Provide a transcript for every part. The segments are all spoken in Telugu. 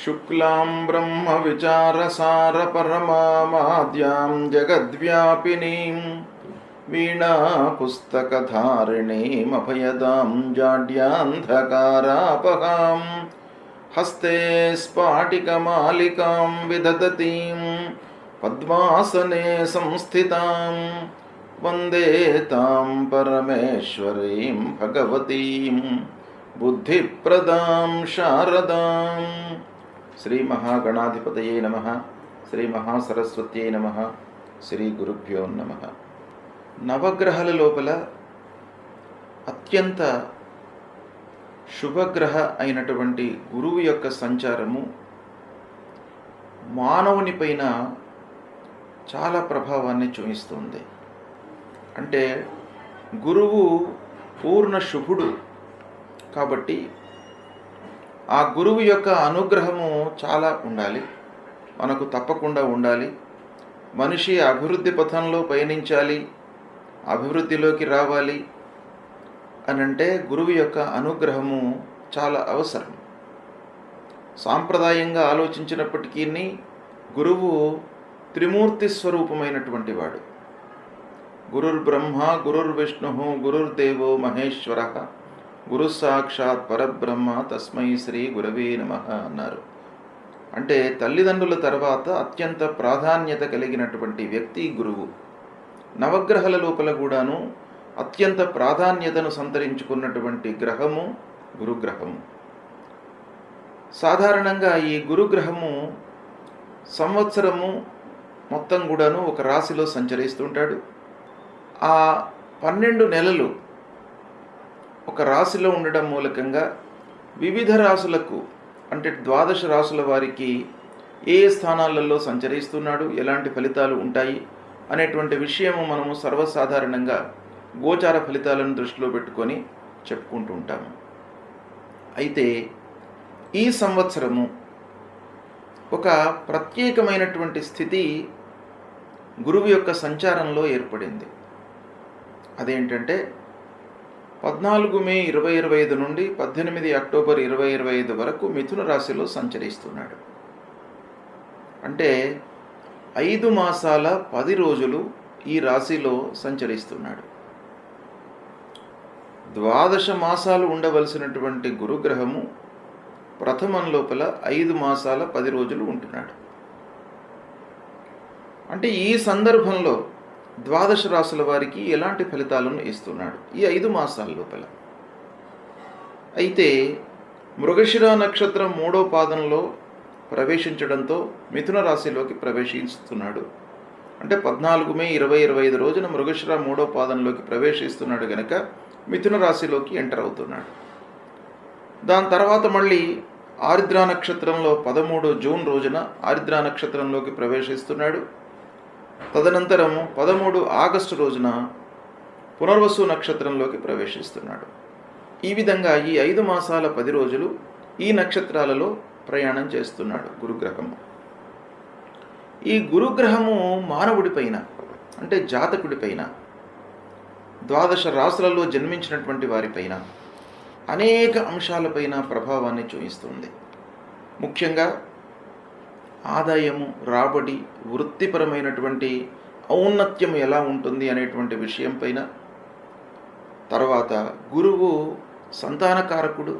शुक्लां ब्रह्मविचारसारपरमामाद्यां जगद्व्यापिनीं वीणापुस्तकधारिणीमभयदां जाड्यान्धकारापहां हस्ते स्फाटिकमालिकां विदधतीं पद्मासने संस्थितां वन्दे तां परमेश्वरीं भगवतीं बुद्धिप्रदां शारदां। శ్రీ మహాగణాధిపతయే నమః. శ్రీ మహాసరస్వత్యై నమః. శ్రీ గురుభ్యో నమః. నవగ్రహాల లోపల అత్యంత శుభగ్రహ అయినటువంటి గురువు యొక్క సంచారము మానవుని పైన చాలా ప్రభావాన్ని చూపిస్తుంది. అంటే గురువు పూర్ణ శుభుడు కాబట్టి ఆ గురువు యొక్క అనుగ్రహము చాలా ఉండాలి, మనకు తప్పకుండా ఉండాలి. మనిషి అభివృద్ధి పథంలో పయనించాలి, అభివృద్ధిలోకి రావాలి అనంటే గురువు యొక్క అనుగ్రహము చాలా అవసరం. సాంప్రదాయంగా ఆలోచించినప్పటికీ గురువు త్రిమూర్తి స్వరూపమైనటువంటి వాడు. గురుర్బ్రహ్మ గురుర్విష్ణు గురుర్దేవో మహేశ్వర గురు సాక్షాత్ పరబ్రహ్మ తస్మై శ్రీ గురవే నమః అన్నారు. అంటే తల్లిదండ్రుల తర్వాత అత్యంత ప్రాధాన్యత కలిగినటువంటి వ్యక్తి గురువు. నవగ్రహాల లోపల కూడాను అత్యంత ప్రాధాన్యతను సంతరించుకున్నటువంటి గ్రహము గురుగ్రహము. సాధారణంగా ఈ గురుగ్రహము సంవత్సరము మొత్తం కూడాను ఒక రాశిలో సంచరిస్తుంటాడు. ఆ 12 నెలలు ఒక రాశిలో ఉండడం మూలకంగా వివిధ రాశులకు అంటే 12 రాశుల వారికి ఏ స్థానాలలో సంచరిస్తున్నాడు, ఎలాంటి ఫలితాలు ఉంటాయి అనేటువంటి విషయము మనము సర్వసాధారణంగా గోచార ఫలితాలను దృష్టిలో పెట్టుకొని చెప్పుకుంటూ ఉంటాము. అయితే ఈ సంవత్సరము ఒక ప్రత్యేకమైనటువంటి స్థితి గురువు యొక్క సంచారంలో ఏర్పడింది. అదేంటంటే 14 మే 2025 నుండి 18 అక్టోబర్ 2025 వరకు మిథున రాశిలో సంచరిస్తున్నాడు. అంటే 5 మాసాల 10 రోజులు ఈ రాశిలో సంచరిస్తున్నాడు. 12 మాసాలు ఉండవలసినటువంటి గురుగ్రహము ప్రథమం లోపల 5 మాసాల 10 రోజులు ఉంటున్నాడు. అంటే ఈ సందర్భంలో 12 రాశుల వారికి ఎలాంటి ఫలితాలను ఇస్తున్నాడు ఈ 5 మాసాల లోపల. అయితే మృగశిర నక్షత్రం 3వ పాదంలో ప్రవేశించడంతో మిథున రాశిలోకి ప్రవేశిస్తున్నాడు. అంటే 14 మే 2025 రోజున మృగశిర 3వ పాదంలోకి ప్రవేశిస్తున్నాడు కనుక మిథున రాశిలోకి ఎంటర్ అవుతున్నాడు. దాని తర్వాత మళ్ళీ ఆరిద్ర నక్షత్రంలో 13 జూన్ రోజున ఆరిద్ర నక్షత్రంలోకి ప్రవేశిస్తున్నాడు. తదనంతరం 13 ఆగస్టు రోజున పునర్వసు నక్షత్రంలోకి ప్రవేశిస్తున్నాడు. ఈ విధంగా ఈ 5 మాసాల 10 రోజులు ఈ నక్షత్రాలలో ప్రయాణం చేస్తున్నాడు గురుగ్రహము. ఈ గురుగ్రహము మానవుడి పైన అంటే జాతకుడి పైన 12 రాశులలో జన్మించినటువంటి వారిపైన అనేక అంశాలపైన ప్రభావాన్ని చూపిస్తుంది. ముఖ్యంగా ఆదాయము, రాబడి, వృత్తిపరమైనటువంటి ఔన్నత్యం ఎలా ఉంటుంది అనేటువంటి విషయం పైన, తర్వాత గురువు సంతానకారకుడు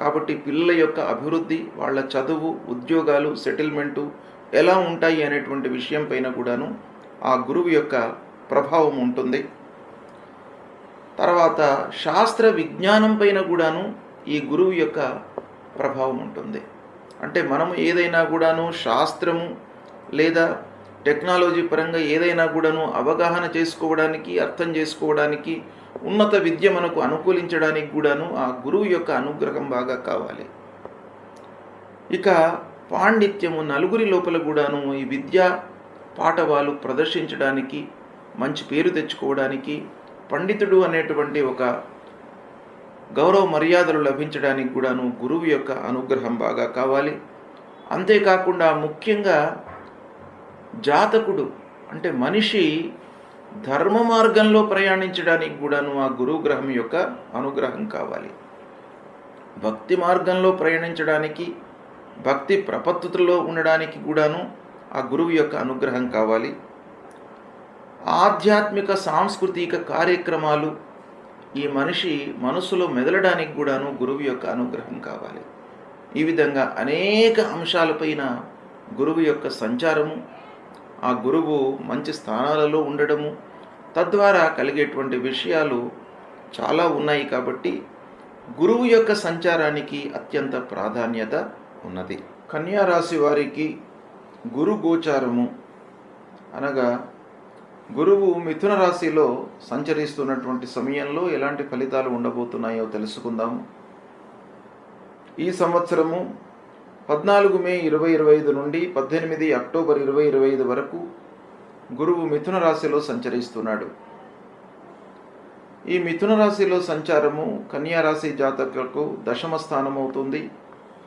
కాబట్టి పిల్లల యొక్క అభివృద్ధి, వాళ్ళ చదువు, ఉద్యోగాలు, సెటిల్మెంటు ఎలా ఉంటాయి అనేటువంటి విషయం పైన కూడాను ఆ గురువు యొక్క ప్రభావం ఉంటుంది. తర్వాత శాస్త్ర విజ్ఞానం పైన కూడాను ఈ గురువు యొక్క ప్రభావం ఉంటుంది. అంటే మనము ఏదైనా కూడాను శాస్త్రము లేదా టెక్నాలజీ పరంగా ఏదైనా కూడాను అవగాహన చేసుకోవడానికి, అర్థం చేసుకోవడానికి, ఉన్నత విద్య మనకు అనుకూలించడానికి కూడాను ఆ గురువు యొక్క అనుగ్రహం బాగా కావాలి. ఇక పాండిత్యము, నలుగురి లోపల కూడాను ఈ విద్యా పాఠవాలు ప్రదర్శించడానికి, మంచి పేరు తెచ్చుకోవడానికి, పండితుడు అనేటువంటి ఒక గౌరవ మర్యాదలు లభించడానికి కూడాను గురువు యొక్క అనుగ్రహం బాగా కావాలి. అంతేకాకుండా ముఖ్యంగా జాతకుడు అంటే మనిషి ధర్మ మార్గంలో ప్రయాణించడానికి కూడాను ఆ గురుగ్రహం యొక్క అనుగ్రహం కావాలి. భక్తి మార్గంలో ప్రయాణించడానికి భక్తి ప్రపత్తులో ఉండడానికి కూడాను ఆ గురువు యొక్క అనుగ్రహం కావాలి. ఆధ్యాత్మిక సాంస్కృతిక కార్యక్రమాలు ఈ మనిషి మనసులో మెదలడానికి కూడాను గురువు యొక్క అనుగ్రహం కావాలి. ఈ విధంగా అనేక అంశాలపైన గురువు యొక్క సంచారము, ఆ గురువు మంచి స్థానాలలో ఉండడము, తద్వారా కలిగేటువంటి విషయాలు చాలా ఉన్నాయి. కాబట్టి గురువు యొక్క సంచారానికి అత్యంత ప్రాధాన్యత ఉన్నది. కన్యా రాశి వారికి గురు గోచారము అనగా గురువు మిథున రాశిలో సంచరిస్తున్నటువంటి సమయంలో ఎలాంటి ఫలితాలు ఉండబోతున్నాయో తెలుసుకుందాము. ఈ సంవత్సరము 14 మే 2025 నుండి 18 అక్టోబర్ 2025 వరకు గురువు మిథున రాశిలో సంచరిస్తున్నాడు. ఈ మిథున రాశిలో సంచారము కన్యా రాశి జాతకులకు దశమ స్థానం అవుతుంది.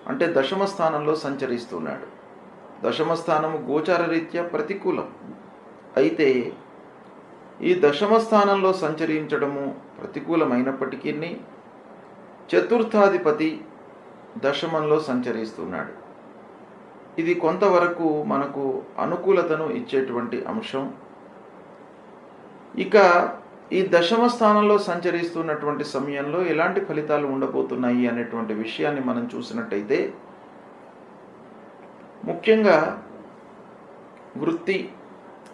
అంటే దశమ స్థానంలో సంచరిస్తున్నాడు. దశమ స్థానము గోచార రీత్యా ప్రతికూలం. అయితే ఈ దశమ స్థానంలో సంచరించడము ప్రతికూలమైనప్పటికీ చతుర్థాధిపతి దశమంలో సంచరిస్తున్నాడు. ఇది కొంతవరకు మనకు అనుకూలతను ఇచ్చేటువంటి అంశం. ఇక ఈ దశమ స్థానంలో సంచరిస్తున్నటువంటి సమయంలో ఎలాంటి ఫలితాలు ఉండబోతున్నాయి అనేటువంటి విషయాన్ని మనం చూసినట్టయితే, ముఖ్యంగా వృత్తి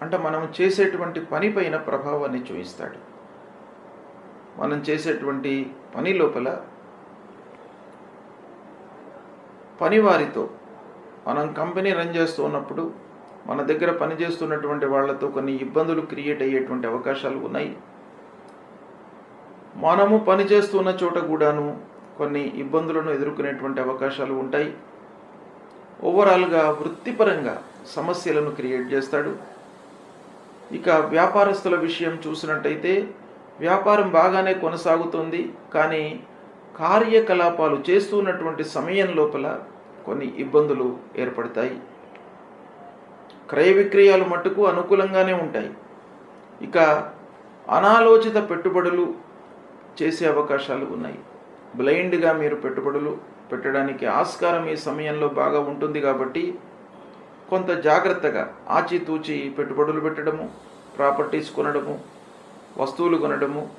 అంటే మనం చేసేటువంటి పని పైన ప్రభావాన్ని చూపిస్తాడు. మనం చేసేటువంటి పని లోపల పనివారితో, మనం కంపెనీ రన్ చేస్తూ ఉన్నప్పుడు మన దగ్గర పనిచేస్తున్నటువంటి వాళ్ళతో కొన్ని ఇబ్బందులు క్రియేట్ అయ్యేటువంటి అవకాశాలు ఉన్నాయి. మనము పనిచేస్తున్న చోట కూడాను కొన్ని ఇబ్బందులను ఎదుర్కొనేటువంటి అవకాశాలు ఉంటాయి. ఓవరాల్గా వృత్తిపరంగా సమస్యలను క్రియేట్ చేస్తాడు. ఇక వ్యాపారస్తుల విషయం చూసినట్టయితే వ్యాపారం బాగానే కొనసాగుతుంది. కానీ కార్యకలాపాలు చేస్తున్నటువంటి సమయం లోపల కొన్ని ఇబ్బందులు ఏర్పడతాయి. క్రయ విక్రయాలు మట్టుకు అనుకూలంగానే ఉంటాయి. ఇక అనాలోచిత పెట్టుబడులు చేసే అవకాశాలు ఉన్నాయి. బ్లైండ్గా మీరు పెట్టుబడులు పెట్టడానికి ఆస్కారం ఈ సమయంలో బాగా ఉంటుంది. కాబట్టి కొంత జాగ్రత్తగా ఆచితూచి పెట్టుబడులు పెట్టడము, ప్రాపర్టీస్ కొనడము, వస్తువులు కొనడము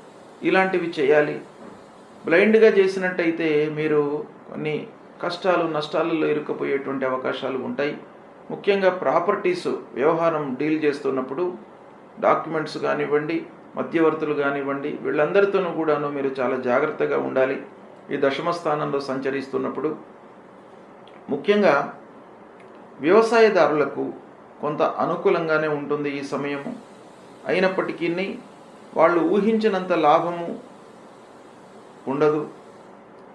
ఇలాంటివి చేయాలి. బ్లైండ్గా చేసినట్టయితే మీరు కొన్ని కష్టాలు నష్టాలలో ఇరుక్కుపోయేటువంటి అవకాశాలు ఉంటాయి. ముఖ్యంగా ప్రాపర్టీస్ వ్యవహారం డీల్ చేస్తున్నప్పుడు డాక్యుమెంట్స్ కానివ్వండి, మధ్యవర్తులు కానివ్వండి, వీళ్ళందరితోనూ కూడాను మీరు చాలా జాగ్రత్తగా ఉండాలి. ఈ దశమ స్థానంలో సంచరిస్తున్నప్పుడు ముఖ్యంగా వ్యవసాయదారులకు కొంత అనుకూలంగానే ఉంటుంది ఈ సమయము. అయినప్పటికీ వాళ్ళు ఊహించినంత లాభము ఉండదు.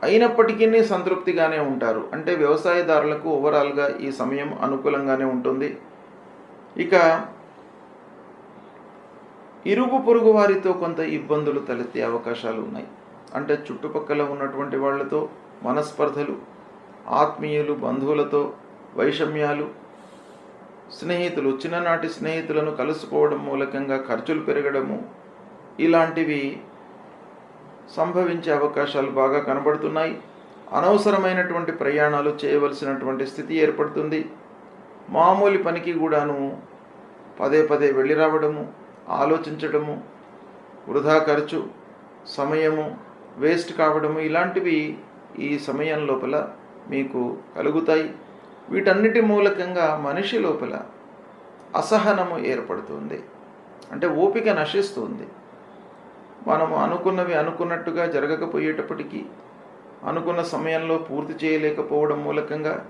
అయినప్పటికీ సంతృప్తిగానే ఉంటారు. అంటే వ్యవసాయదారులకు ఓవరాల్గా ఈ సమయం అనుకూలంగానే ఉంటుంది. ఇక ఇరుగు పొరుగు వారితో కొంత ఇబ్బందులు తలెత్తే అవకాశాలు ఉన్నాయి. అంటే చుట్టుపక్కల ఉన్నటువంటి వాళ్ళతో మనస్పర్ధలు, ఆత్మీయులు బంధువులతో వైషమ్యాలు, స్నేహితులు చిన్ననాటి స్నేహితులను కలుసుకోవడం మూలకంగా ఖర్చులు పెరగడము ఇలాంటివి సంభవించే అవకాశాలు బాగా కనబడుతున్నాయి. అనవసరమైనటువంటి ప్రయాణాలు చేయవలసినటువంటి స్థితి ఏర్పడుతుంది. మామూలు పనికి కూడాను పదే పదే వెళ్ళి రావడము, ఆలోచించడము, వృధా ఖర్చు, సమయము వేస్ట్ కావడము ఇలాంటివి ఈ సమయం లోపల మీకు కలుగుతాయి. వీటన్నిటి మూలకంగా మనిషి లోపల అసహనము ఏర్పడుతుంది. అంటే ఓపిక నశిస్తుంది. మనము అనుకున్నవి అనుకున్నట్టుగా జరగకపోయేటప్పటికీ, అనుకున్న సమయంలో పూర్తి చేయలేకపోవడం మూలకంగా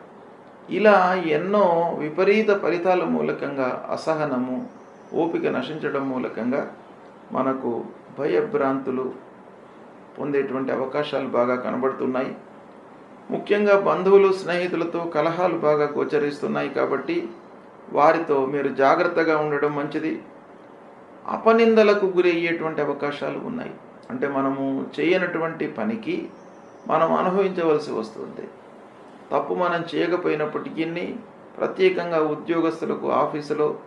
ఇలా ఎన్నో విపరీత ఫలితాల మూలకంగా అసహనము, ఓపిక నశించడం మూలకంగా మనకు భయభ్రాంతులు పొందేటువంటి అవకాశాలు బాగా కనబడుతున్నాయి. ముఖ్యంగా బంధువులు స్నేహితులతో కలహాలు బాగా గోచరిస్తున్నాయి. కాబట్టి వారితో మీరు జాగ్రత్తగా ఉండడం మంచిది. అపనిందలకు గురయ్యేటువంటి అవకాశాలు ఉన్నాయి. అంటే మనము చేయనటువంటి పనికి మనం అనుభవించవలసి వస్తుంది. తప్పు మనం చేయకపోయినప్పటికీ ప్రత్యేకంగా ఉద్యోగస్తులకు ఆఫీసులో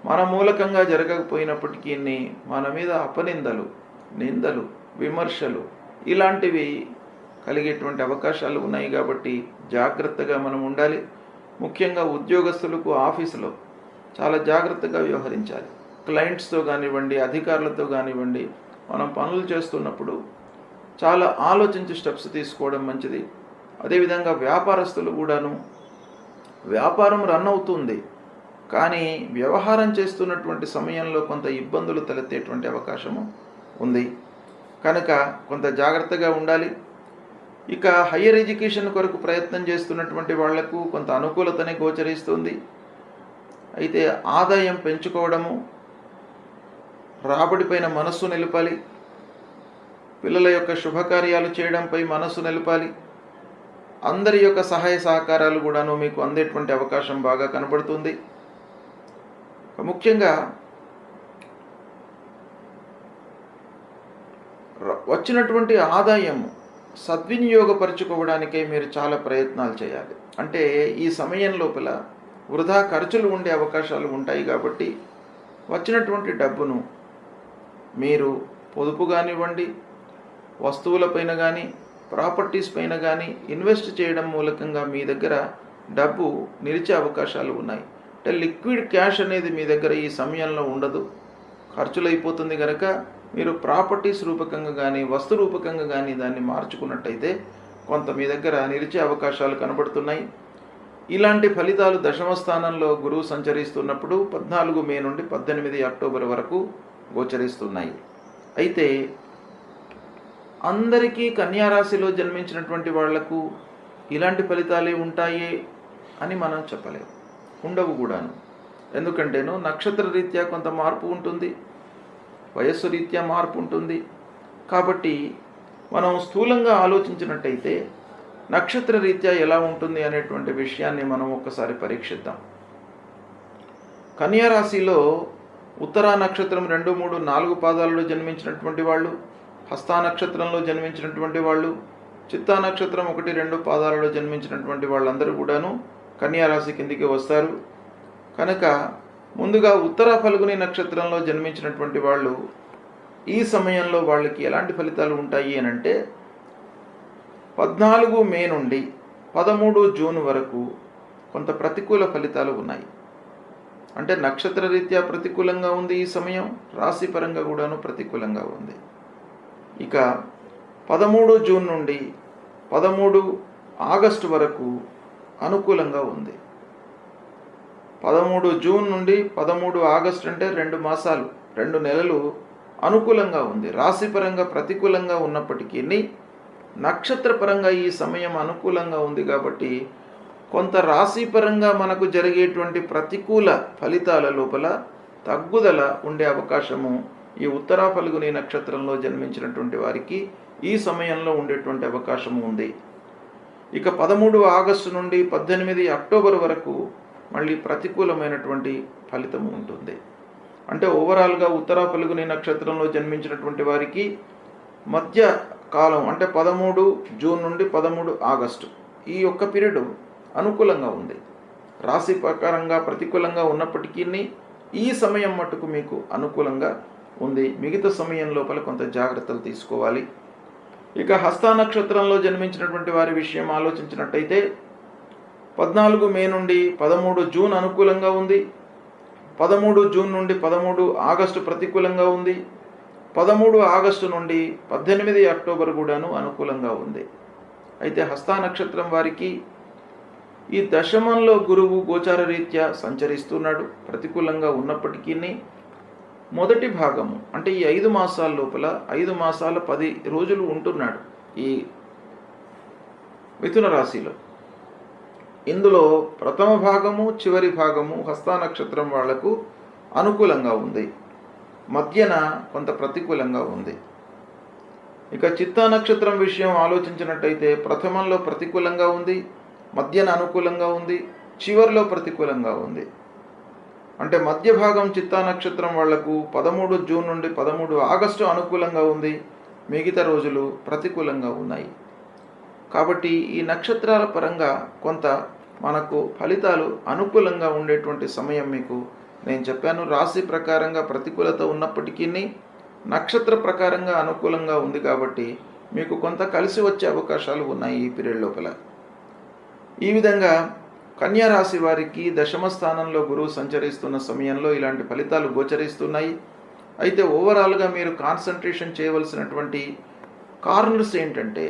మన మూలకంగా జరగకపోయినప్పటికీ మన మీద అపనిందలు, నిందలు, విమర్శలు ఇలాంటివి కలిగేటువంటి అవకాశాలు ఉన్నాయి కాబట్టి జాగ్రత్తగా మనం ఉండాలి. ముఖ్యంగా ఉద్యోగస్తులకు ఆఫీసులో చాలా జాగ్రత్తగా వ్యవహరించాలి. క్లయింట్స్తో కానివ్వండి, అధికారులతో కానివ్వండి, మనం పనులు చేస్తున్నప్పుడు చాలా ఆలోచించి స్టెప్స్ తీసుకోవడం మంచిది. అదేవిధంగా వ్యాపారస్తులు కూడాను వ్యాపారం రన్ అవుతుంది, కానీ వ్యవహారం చేస్తున్నటువంటి సమయంలో కొంత ఇబ్బందులు తలెత్తేటువంటి అవకాశము ఉంది. కనుక కొంత జాగ్రత్తగా ఉండాలి. ఇక హయ్యర్ ఎడ్యుకేషన్ కొరకు ప్రయత్నం చేస్తున్నటువంటి వాళ్లకు కొంత అనుకూలతనే గోచరిస్తుంది. అయితే ఆదాయం పెంచుకోవడము, రాబడిపైన మనస్సు నిలపాలి. పిల్లల యొక్క శుభకార్యాలు చేయడంపై మనస్సు నిలపాలి. అందరి యొక్క సహాయ సహకారాలు కూడాను మీకు అందేటువంటి అవకాశం బాగా కనబడుతుంది. ముఖ్యంగా వచ్చినటువంటి ఆదాయం సద్వినియోగపరచుకోవడానికే మీరు చాలా ప్రయత్నాలు చేయాలి. అంటే ఈ సమయం లోపల వృధా ఖర్చులు ఉండే అవకాశాలు ఉంటాయి కాబట్టి వచ్చినటువంటి డబ్బును మీరు పొదుపు కానివ్వండి, వస్తువులపైన కానీ, ప్రాపర్టీస్ పైన కానీ ఇన్వెస్ట్ చేయడం మూలకంగా మీ దగ్గర డబ్బు నిలిచే అవకాశాలు ఉన్నాయి. అంటే లిక్విడ్ క్యాష్ అనేది మీ దగ్గర ఈ సమయంలో ఉండదు, ఖర్చులు అయిపోతుంది. కనుక మీరు ప్రాపర్టీస్ రూపకంగా కానీ, వస్తు రూపకంగా కానీ దాన్ని మార్చుకున్నట్టయితే కొంత మీ దగ్గర నిలిచే అవకాశాలు కనబడుతున్నాయి. ఇలాంటి ఫలితాలు దశమ స్థానంలో గురువు సంచరిస్తున్నప్పుడు 14 మే నుండి 18 అక్టోబర్ వరకు గోచరిస్తున్నాయి. అయితే అందరికీ కన్యారాశిలో జన్మించినటువంటి వాళ్లకు ఇలాంటి ఫలితాలే ఉంటాయే అని మనం చెప్పలేము, ఉండవు కూడాను. ఎందుకంటేను నక్షత్ర రీత్యా కొంత మార్పు ఉంటుంది, వయస్సు రీత్యా మార్పు ఉంటుంది. కాబట్టి మనం స్థూలంగా ఆలోచించినట్టయితే నక్షత్ర రీత్యా ఎలా ఉంటుంది అనేటువంటి విషయాన్ని మనం ఒక్కసారి పరీక్షిద్దాం. కన్యారాశిలో ఉత్తరా నక్షత్రం 2, 3, 4 పాదాలలో జన్మించినటువంటి వాళ్ళు, హస్తా నక్షత్రంలో జన్మించినటువంటి వాళ్ళు, చిత్తా నక్షత్రం 1, 2 పాదాలలో జన్మించినటువంటి వాళ్ళందరూ కూడాను కన్యారాశి కిందికి వస్తారు. కనుక ముందుగా ఉత్తర ఫల్గుని నక్షత్రంలో జన్మించినటువంటి వాళ్ళు ఈ సమయంలో వాళ్ళకి ఎలాంటి ఫలితాలు ఉంటాయి అని అంటే 14 మే నుండి 13 జూన్ వరకు కొంత ప్రతికూల ఫలితాలు ఉన్నాయి. అంటే నక్షత్ర రీత్యా ప్రతికూలంగా ఉంది ఈ సమయం, రాశి పరంగా కూడాను ప్రతికూలంగా ఉంది. ఇక 13 జూన్ నుండి 13 ఆగస్టు వరకు అనుకూలంగా ఉంది. 13 జూన్ నుండి 13 ఆగస్టు అంటే 2 మాసాలు, 2 నెలలు అనుకూలంగా ఉంది. రాశిపరంగా ప్రతికూలంగా ఉన్నప్పటికీ నక్షత్రపరంగా ఈ సమయం అనుకూలంగా ఉంది. కాబట్టి కొంత రాశిపరంగా మనకు జరిగేటువంటి ప్రతికూల ఫలితాల లోపల తగ్గుదల ఉండే అవకాశము ఈ ఉత్తరా ఫల్గుని నక్షత్రంలో జన్మించినటువంటి వారికి ఈ సమయంలో ఉండేటువంటి అవకాశము ఉంది. ఇక 13 ఆగస్టు నుండి 18 అక్టోబర్ వరకు మళ్ళీ ప్రతికూలమైనటువంటి ఫలితం ఉంటుంది. అంటే ఓవరాల్గా ఉత్తరా ఫల్గుని నక్షత్రంలో జన్మించినటువంటి వారికి మధ్య కాలం అంటే 13 జూన్ నుండి 13 ఆగస్టు ఈ యొక్క పీరియడ్ అనుకూలంగా ఉంది. రాశి ప్రకారంగా ప్రతికూలంగా ఉన్నప్పటికీ ఈ సమయం మట్టుకు మీకు అనుకూలంగా ఉంది. మిగతా సమయం లోపల కొంత జాగ్రత్తలు తీసుకోవాలి. ఇక హస్తా నక్షత్రంలో జన్మించినటువంటి వారి విషయం ఆలోచించినట్టయితే 14 మే నుండి 13 జూన్ అనుకూలంగా ఉంది, 13 జూన్ నుండి 13 ఆగస్టు ప్రతికూలంగా ఉంది, 13 ఆగస్టు నుండి 18 అక్టోబర్ కూడాను అనుకూలంగా ఉంది. అయితే హస్తా నక్షత్రం వారికి ఈ దశమంలో గురువు గోచార రీత్యా సంచరిస్తున్నాడు. ప్రతికూలంగా ఉన్నప్పటికీ మొదటి భాగము అంటే ఈ 5 మాసాల లోపల 5 మాసాల 10 రోజులు ఉంటున్నాడు ఈ మిథున రాశిలో. ఇందులో ప్రథమ భాగము చివరి భాగము హస్తా నక్షత్రం వాళ్లకు అనుకూలంగా ఉంది, మధ్యన కొంత ప్రతికూలంగా ఉంది. ఇక చిత్తా నక్షత్రం విషయం ఆలోచించినట్టయితే ప్రథమంలో ప్రతికూలంగా ఉంది, మధ్యన అనుకూలంగా ఉంది, చివరిలో ప్రతికూలంగా ఉంది. అంటే మధ్య భాగం చిత్తా నక్షత్రం వాళ్లకు 13 జూన్ నుండి 13 ఆగస్టు అనుకూలంగా ఉంది, మిగతా రోజులు ప్రతికూలంగా ఉన్నాయి. కాబట్టి ఈ నక్షత్రాల పరంగా కొంత మనకు ఫలితాలు అనుకూలంగా ఉండేటువంటి సమయం మీకు నేను చెప్పాను. రాశి ప్రకారంగా ప్రతికూలత ఉన్నప్పటికీ నక్షత్ర ప్రకారంగా అనుకూలంగా ఉంది కాబట్టి మీకు కొంత కలిసి వచ్చే అవకాశాలు ఉన్నాయి ఈ పీరియడ్ లోపల. ఈ విధంగా కన్యా రాశి వారికి దశమ స్థానంలో గురువు సంచరిస్తున్న సమయంలో ఇలాంటి ఫలితాలు గోచరిస్తున్నాయి. అయితే ఓవరాల్గా మీరు కాన్సన్ట్రేషన్ చేయవలసినటువంటి కార్నర్స్ ఏంటంటే,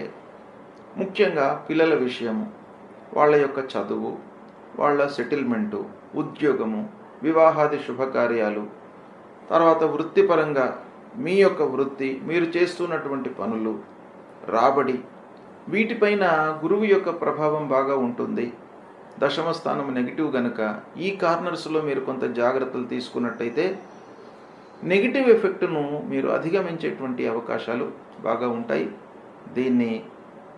ముఖ్యంగా పిల్లల విషయము, వాళ్ళ యొక్క చదువు, వాళ్ళ సెటిల్మెంటు, ఉద్యోగము, వివాహాది శుభకార్యాలు, తర్వాత వృత్తిపరంగా మీ యొక్క వృత్తి, మీరు చేస్తున్నటువంటి పనులు, రాబడి, వీటిపైన గురువు యొక్క ప్రభావం బాగా ఉంటుంది. దశమ స్థానం నెగిటివ్ గనుక ఈ కార్నర్స్లో మీరు కొంత జాగ్రత్తలు తీసుకున్నట్టయితే నెగిటివ్ ఎఫెక్ట్ను మీరు అధిగమించేటువంటి అవకాశాలు బాగా ఉంటాయి. దీన్ని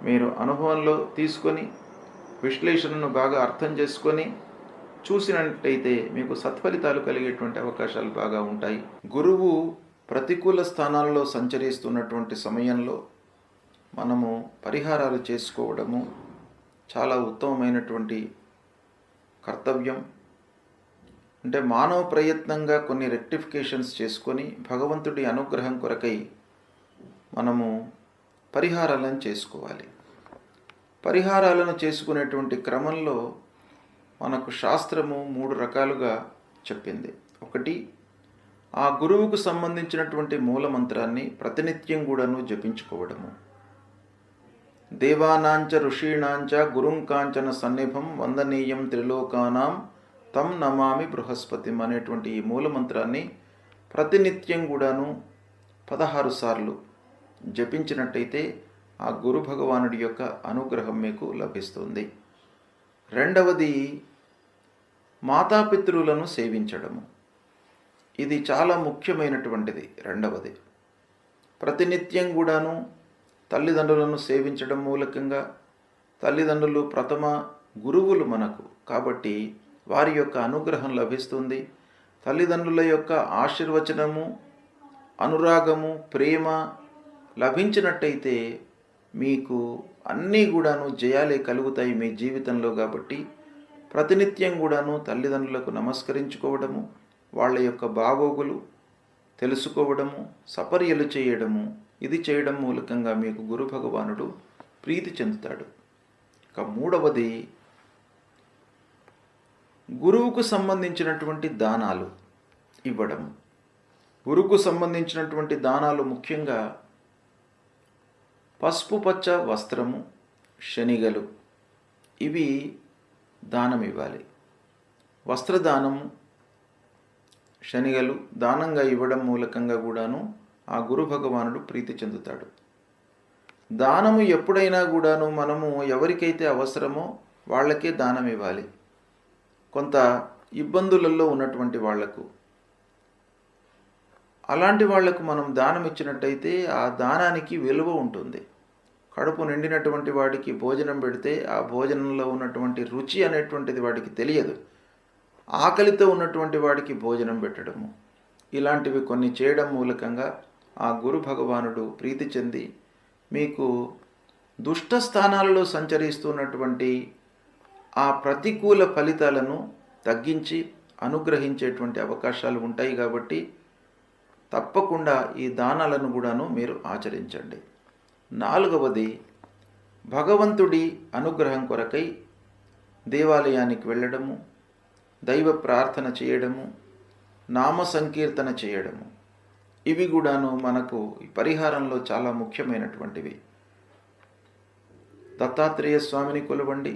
మీరు అనుభవంలో తీసుకొని విశ్లేషణను బాగా అర్థం చేసుకొని చూసినట్టయితే మీకు సత్ఫలితాలు కలిగేటువంటి అవకాశాలు బాగా ఉంటాయి. గురువు ప్రతికూల స్థానాల్లో సంచరిస్తున్నటువంటి సమయంలో మనము పరిహారాలు చేసుకోవడము చాలా ఉత్తమమైనటువంటి కర్తవ్యం. అంటే మానవ ప్రయత్నంగా కొన్ని రెక్టిఫికేషన్స్ చేసుకొని భగవంతుడి అనుగ్రహం కొరకై మనము పరిహారాలను చేసుకోవాలి. పరిహారాలను చేసుకునేటువంటి క్రమంలో మనకు శాస్త్రము 3 రకాలుగా చెప్పింది. ఒకటి, ఆ గురువుకు సంబంధించినటువంటి మూలమంత్రాన్ని ప్రతినిత్యం కూడాను జపించుకోవడము. దేవానాంచ ఋషీణాంచ గురుంకాంచన సన్నిభం వందనీయం త్రిలోకానాం తం నమామి బృహస్పతిం అనేటువంటి ఈ మూలమంత్రాన్ని ప్రతినిత్యం కూడాను 16 సార్లు జపించినట్టయితే ఆ గురు భగవానుడి యొక్క అనుగ్రహం మీకు లభిస్తుంది. రెండవది, మాతాపితృలను సేవించడము. ఇది చాలా ముఖ్యమైనటువంటిది. రెండవది, ప్రతినిత్యం కూడాను తల్లిదండ్రులను సేవించడం మూలకంగా, తల్లిదండ్రులు ప్రథమ గురువులు మనకు కాబట్టి వారి యొక్క అనుగ్రహం లభిస్తుంది. తల్లిదండ్రుల యొక్క ఆశీర్వచనము, అనురాగము, ప్రేమ లభించినట్టయితే మీకు అన్నీ కూడాను జయాలే కలుగుతాయి మీ జీవితంలో. కాబట్టి ప్రతినిత్యం కూడాను తల్లిదండ్రులకు నమస్కరించుకోవడము, వాళ్ళ యొక్క బాగోగులు తెలుసుకోవడము, సపర్యలు చేయడము, ఇది చేయడం మూలకంగా మీకు గురు భగవానుడు ప్రీతి చెందుతాడు. ఇక మూడవది, గురువుకు సంబంధించినటువంటి దానాలు ఇవ్వడం. గురువుకు సంబంధించినటువంటి దానాలు ముఖ్యంగా పసుపు పచ్చ వస్త్రము, శనిగలు, ఇవి దానం ఇవ్వాలి. వస్త్రదానము, శనిగలు దానంగా ఇవ్వడం మూలకంగా కూడాను ఆ గురు భగవానుడు ప్రీతి చెందుతాడు. దానము ఎప్పుడైనా కూడాను మనము ఎవరికైతే అవసరమో వాళ్ళకే దానం ఇవ్వాలి. కొంత ఇబ్బందులలో ఉన్నటువంటి వాళ్లకు, అలాంటి వాళ్లకు మనం దానం ఇచ్చినట్టయితే ఆ దానానికి విలువ ఉంటుంది. కడుపు నిండినటువంటి వాడికి భోజనం పెడితే ఆ భోజనంలో ఉన్నటువంటి రుచి అనేటువంటిది వాడికి తెలియదు. ఆకలితో ఉన్నటువంటి వాడికి భోజనం పెట్టడము, ఇలాంటివి కొన్ని చేయడం మూలకంగా ఆ గురు భగవానుడు ప్రీతి చెంది మీకు దుష్ట స్థానాలలో సంచరిస్తున్నటువంటి ఆ ప్రతికూల ఫలితాలను తగ్గించి అనుగ్రహించేటువంటి అవకాశాలు ఉంటాయి. కాబట్టి తప్పకుండా ఈ దానాలను కూడాను మీరు ఆచరించండి. నాలుగవది, భగవంతుడి అనుగ్రహం కొరకై దేవాలయానికి వెళ్ళడము, దైవ ప్రార్థన చేయడము, నామ సంకీర్తన చేయడము, ఇవి కూడాను మనకు ఈ పరిహారంలో చాలా ముఖ్యమైనటువంటివి. దత్తాత్రేయ స్వామిని కొలవండి,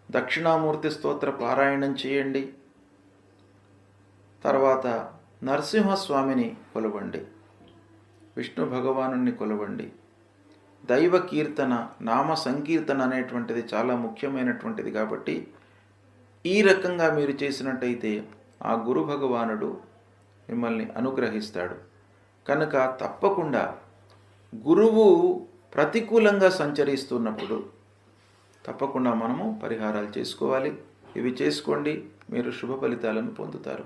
దక్షిణామూర్తి స్తోత్ర పారాయణం చేయండి, తర్వాత నరసింహస్వామిని కొలవండి, విష్ణు భగవానుని కొలవండి. దైవ కీర్తన, నామ సంకీర్తన అనేటువంటిది చాలా ముఖ్యమైనటువంటిది. కాబట్టి ఈ రకంగా మీరు చేసినట్టయితే ఆ గురు భగవానుడు మిమ్మల్ని అనుగ్రహిస్తాడు. కనుక తప్పకుండా గురువు ప్రతికూలంగా సంచరిస్తున్నప్పుడు తప్పకుండా మనము పరిహారాలు చేసుకోవాలి. ఇవి చేసుకోండి, మీరు శుభ ఫలితాలను పొందుతారు.